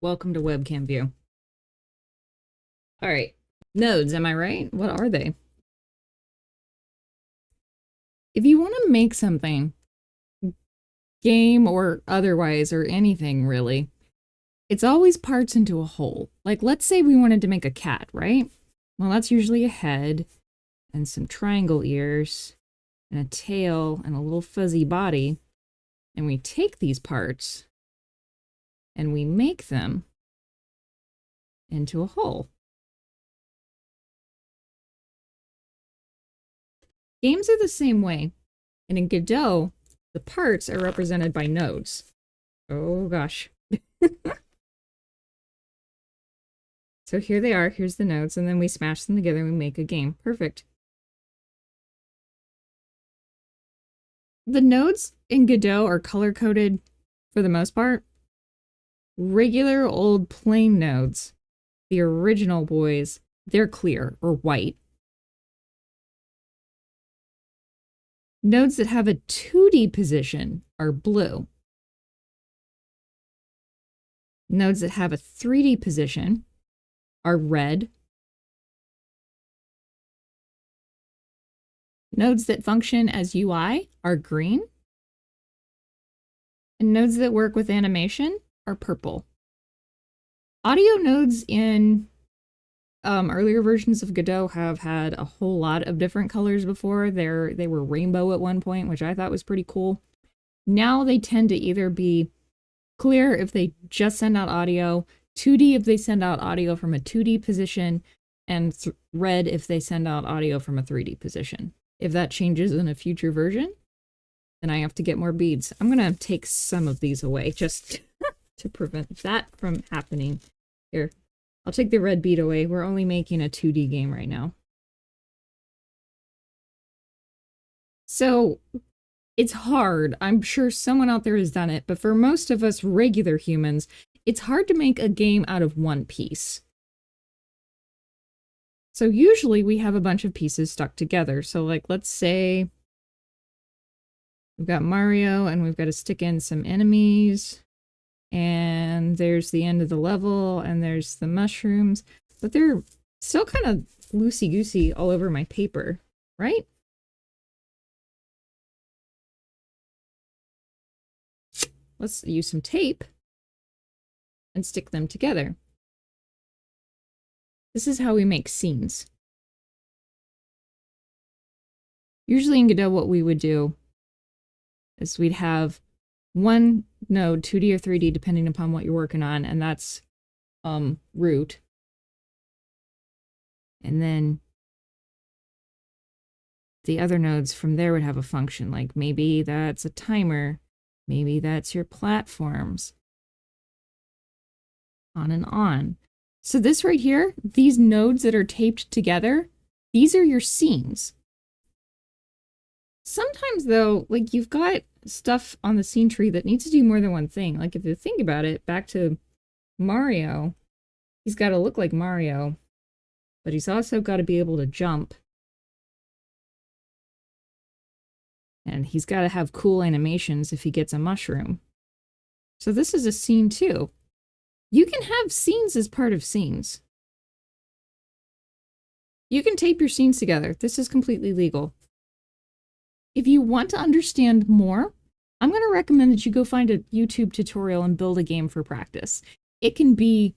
Welcome to webcam view. All right, nodes, am I right? What are they? If you want to make something, game or otherwise, or anything really, it's always parts into a whole. Like, let's say we wanted to make a cat, right? Well, that's usually a head and some triangle ears and a tail and a little fuzzy body. And we take these parts and we make them into a whole. Games are the same way. And in Godot, the parts are represented by nodes. Oh gosh. So here they are, here's the nodes, and then we smash them together and we make a game. Perfect. The nodes in Godot are color-coded for the most part. Regular old plain nodes, the original boys, they're clear or white. Nodes that have a 2D position are blue. Nodes that have a 3D position are red. Nodes that function as UI are green. And nodes that work with animation are purple. Audio nodes in earlier versions of Godot have had a whole lot of different colors before. They were rainbow at one point, which I thought was pretty cool. Now they tend to either be clear if they just send out audio, 2D if they send out audio from a 2D position, and red if they send out audio from a 3D position. If that changes in a future version, then I have to get more beads. I'm going to take some of these away just to prevent that from happening. Here, I'll take the red bead away. We're only making a 2D game right now. So it's hard. I'm sure someone out there has done it, but for most of us regular humans, it's hard to make a game out of one piece. So usually we have a bunch of pieces stuck together. So like, let's say we've got Mario and we've got to stick in some enemies, and there's the end of the level and there's the mushrooms, but they're still kind of loosey-goosey all over my paper, right? Let's use some tape and stick them together. This is how we make scenes. Usually in Godot, what we would do is we'd have one node, 2D or 3D, depending upon what you're working on, and that's root. And then the other nodes from there would have a function, like maybe that's a timer, maybe that's your platforms, on and on. So this right here, these nodes that are taped together, these are your scenes. Sometimes though, like you've got stuff on the scene tree that needs to do more than one thing. Like if you think about it, back to Mario, he's got to look like Mario, but he's also got to be able to jump. And he's got to have cool animations if he gets a mushroom. So this is a scene too. You can have scenes as part of scenes. You can tape your scenes together. This is completely legal. If you want to understand more, I'm going to recommend that you go find a YouTube tutorial and build a game for practice. It can be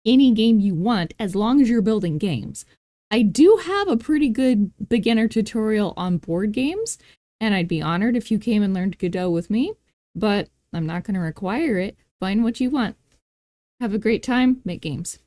any game you want as long as you're building games. I do have a pretty good beginner tutorial on board games, and I'd be honored if you came and learned Godot with me, but I'm not going to require it. Find what you want. Have a great time. Make games.